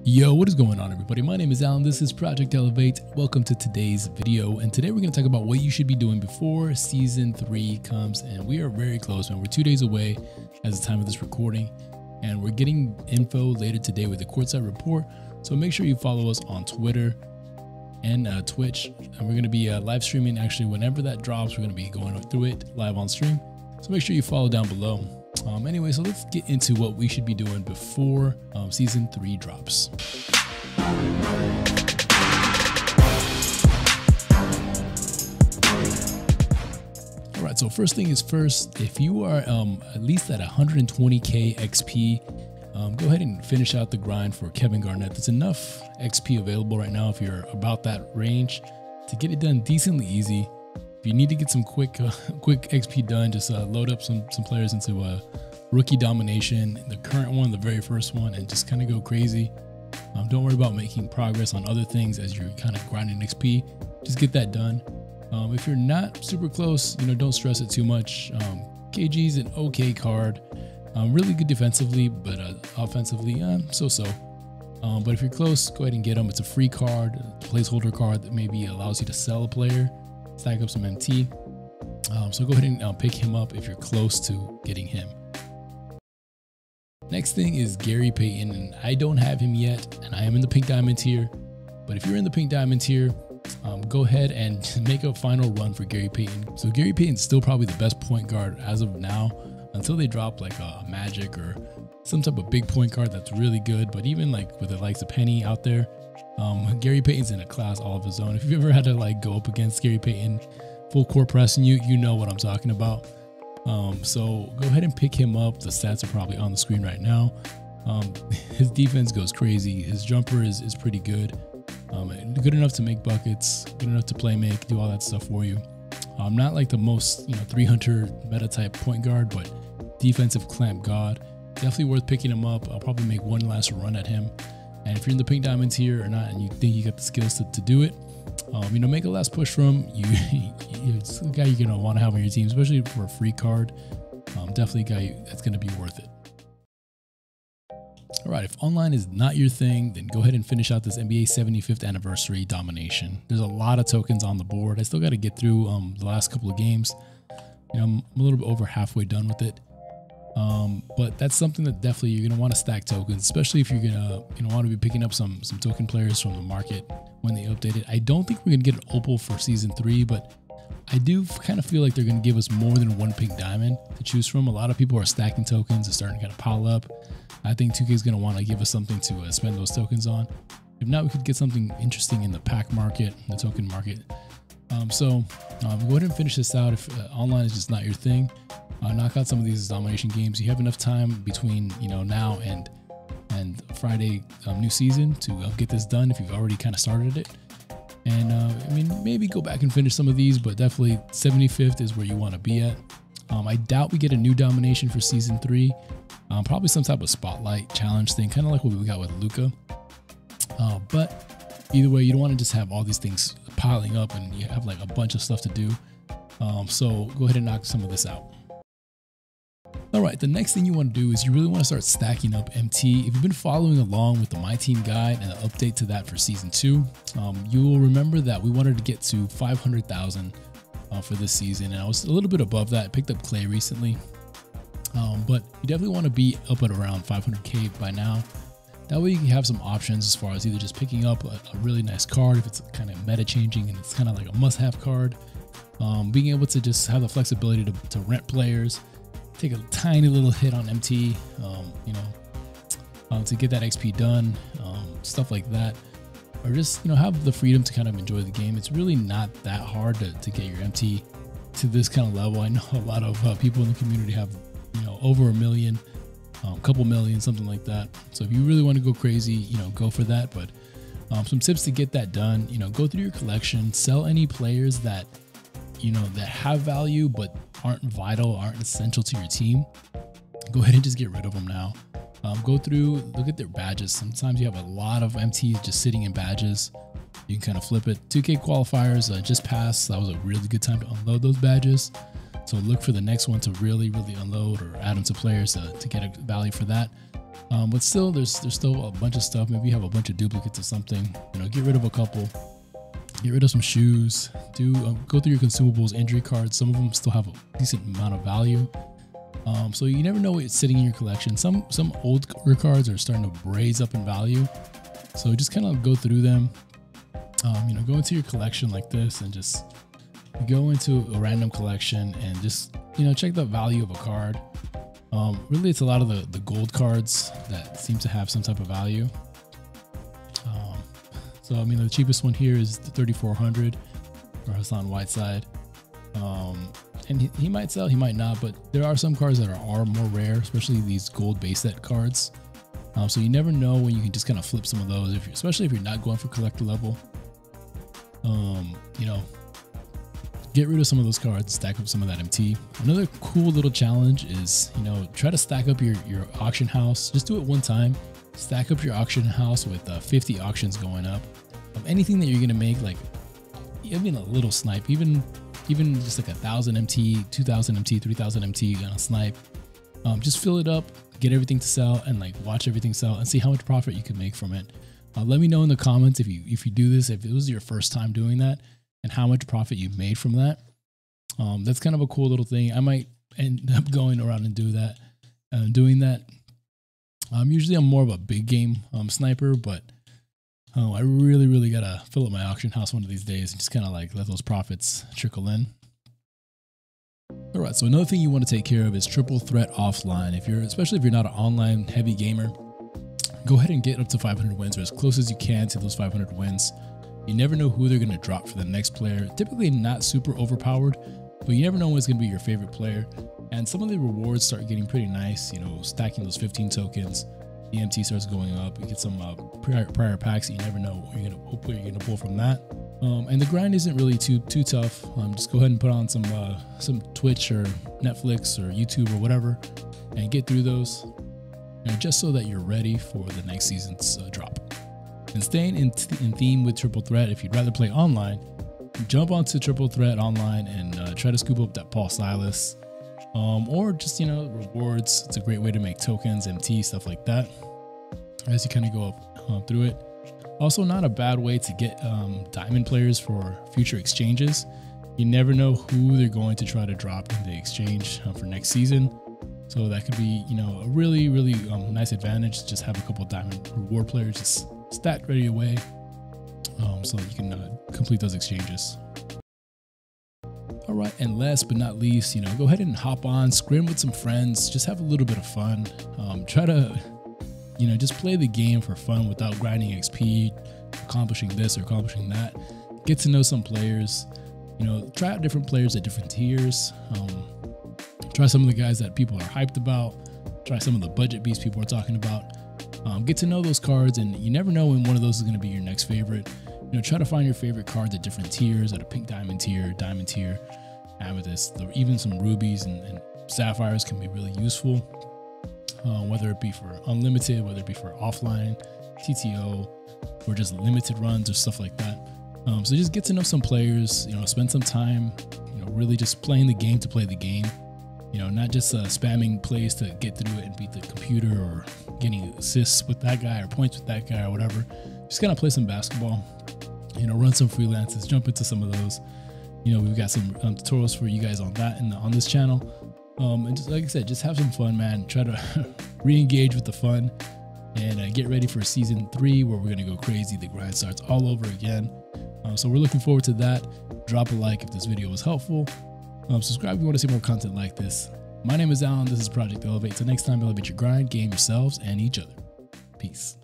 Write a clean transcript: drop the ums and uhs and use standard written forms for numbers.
Yo, what is going on, everybody? My name is Alan. This is Project Elevate. Welcome to today's video. And today we're going to talk about what you should be doing before Season 3 comes. And we are very close, man. We're 2 days away as the time of this recording. And we're getting info later today with the Courtside Report. So make sure you follow us on Twitter and Twitch. And we're going to be live streaming. Actually, whenever that drops, we're going to be going through it live on stream. So make sure you follow down below. Anyway, so let's get into what we should be doing before Season 3 drops. All right, so first thing is first, if you are at least at 120k XP, go ahead and finish out the grind for Kevin Garnett. There's enough XP available right now if you're about that range to get it done decently easy. If you need to get some quick XP done, just load up some players into rookie domination, the current one, the very first one, and just kind of go crazy. Don't worry about making progress on other things as you're kind of grinding XP. Just get that done. If you're not super close, don't stress it too much. KG is an okay card, really good defensively, but offensively, so-so. But if you're close, go ahead and get him. It's a free card, a placeholder card that maybe allows you to sell a player, stack up some MT. So go ahead and pick him up if you're close to getting him. Next thing is Gary Payton, and I don't have him yet, and I am in the pink diamond tier. But if you're in the pink diamond tier, go ahead and make a final run for Gary Payton. So Gary Payton's still probably the best point guard as of now, until they drop like a Magic or some type of big point guard that's really good. But even like with the likes of Penny out there, Gary Payton's in a class all of his own. If you've ever had to like go up against Gary Payton, full court pressing you know what I'm talking about. So go ahead and pick him up. The stats are probably on the screen right now. His defense goes crazy. His jumper is pretty good. Good enough to make buckets, good enough to play make, do all that stuff for you. Not like the most 300 meta type point guard, but defensive clamp god. Definitely worth picking him up. I'll probably make one last run at him. And if you're in the pink diamond tier or not, and you think you got the skills to do it, make a last push from you. It's the guy you're gonna want to have on your team, especially for a free card. Definitely a guy that's gonna be worth it. All right, if online is not your thing, then go ahead and finish out this NBA 75th anniversary domination. There's a lot of tokens on the board. I still got to get through the last couple of games. I'm a little bit over halfway done with it. But that's something that definitely you're gonna want to stack tokens, especially if you're gonna want to be picking up some token players from the market when they update it. I don't think we're gonna get an opal for Season 3, but I do kind of feel like they're gonna give us more than one pink diamond to choose from. A lot of people are stacking tokens and starting to kind of pile up. I think 2K is gonna want to give us something to spend those tokens on. If not, we could get something interesting in the pack market, the token market. So go ahead and finish this out. If online is just not your thing, knock out some of these domination games. You have enough time between now and Friday new season to get this done if you've already kind of started it. And maybe go back and finish some of these, but definitely 75th is where you want to be at. I doubt we get a new domination for Season 3. Probably some type of spotlight challenge thing, kind of like what we got with Luka. But either way, you don't want to just have all these things piling up and you have like a bunch of stuff to do. So go ahead and knock some of this out. All right, the next thing you want to do is you really want to start stacking up MT. If you've been following along with the My Team guide and the update to that for Season 2, you will remember that we wanted to get to 500,000 for this season. And I was a little bit above that. I picked up Clay recently. But you definitely want to be up at around 500k by now. That way you can have some options as far as either just picking up a really nice card if it's kind of meta changing and it's kind of like a must-have card. Being able to just have the flexibility to rent players, take a tiny little hit on MT, to get that XP done, stuff like that. Or just, have the freedom to kind of enjoy the game. It's really not that hard to get your MT to this kind of level. I know a lot of people in the community have, over 1 million, a couple million, something like that. So if you really want to go crazy, go for that. But some tips to get that done, go through your collection, sell any players that, that have value but aren't vital, aren't essential to your team. Go ahead and just get rid of them now. Go through, look at their badges. Sometimes you have a lot of MTs just sitting in badges. You can kind of flip it. 2K qualifiers just passed. That was a really good time to unload those badges. So look for the next one to really unload or add them to players to get a value for that. But still, there's still a bunch of stuff. Maybe you have a bunch of duplicates of something. Get rid of a couple. Get rid of some shoes. Go through your consumables, injury cards. Some of them still have a decent amount of value. So you never know what's sitting in your collection. Some old cards are starting to raise up in value. So just kind of go through them. Go into your collection like this and just go into a random collection and just check the value of a card. Really, it's a lot of the gold cards that seem to have some type of value. So the cheapest one here is the 3,400 for Hassan Whiteside. And he might sell, he might not, but there are some cards that are more rare, especially these gold base set cards. So you never know when you can just kind of flip some of those, especially if you're not going for collector level. Get rid of some of those cards, stack up some of that MT. Another cool little challenge is, try to stack up your auction house. Just do it one time. Stack up your auction house with 50 auctions going up. Anything that you're gonna make, like even a little snipe, even just like 1,000 MT, 2,000 MT, 3,000 MT on a snipe. Just fill it up, get everything to sell, and like watch everything sell and see how much profit you can make from it. Let me know in the comments if you do this, if it was your first time doing that, and how much profit you made from that. That's kind of a cool little thing. I might end up going around and doing that. Usually I'm more of a big game sniper, but I really gotta fill up my auction house one of these days and just kind of like let those profits trickle in. All right, so another thing you want to take care of is triple threat offline. Especially if you're not an online heavy gamer, go ahead and get up to 500 wins or as close as you can to those 500 wins. You never know who they're going to drop for the next player. Typically not super overpowered, but you never know when it's going to be your favorite player. And some of the rewards start getting pretty nice, stacking those 15 tokens. The MT starts going up. You get some prior packs. You never know what you're going to pull from that. And the grind isn't really too tough. Just go ahead and put on some Twitch or Netflix or YouTube or whatever and get through those. Just so that you're ready for the next season's drop. And staying in theme with Triple Threat, if you'd rather play online, jump onto Triple Threat online and try to scoop up that Paul Silas. Or just, rewards. It's a great way to make tokens, MT, stuff like that, as you kind of go up through it. Also, not a bad way to get diamond players for future exchanges. You never know who they're going to try to drop in the exchange for next season. So that could be, a really nice advantage to just have a couple of diamond reward players just stacked ready away, so that you can complete those exchanges. All right, and last but not least, go ahead and hop on, scrim with some friends, just have a little bit of fun. Try to, just play the game for fun without grinding XP, accomplishing this or accomplishing that. Get to know some players, try out different players at different tiers. Try some of the guys that people are hyped about. Try some of the budget beasts people are talking about. Get to know those cards, and you never know when one of those is going to be your next favorite. Try to find your favorite cards at different tiers, at a pink diamond tier, amethyst, or even some rubies and sapphires can be really useful. Whether it be for unlimited, whether it be for offline, TTO, or just limited runs or stuff like that. So just get to know some players, spend some time, really just playing the game to play the game. Not just spamming plays to get through it and beat the computer, or getting assists with that guy or points with that guy or whatever. Just kind of play some basketball, run some freelances, jump into some of those. We've got some tutorials for you guys on that on this channel. And just like I said, just have some fun, man. Try to re-engage with the fun and get ready for season 3, where we're going to go crazy. The grind starts all over again. So we're looking forward to that. Drop a like if this video was helpful. Subscribe if you want to see more content like this. My name is Alan. This is Project Elevate. Till next time, elevate your grind, game yourselves, and each other. Peace.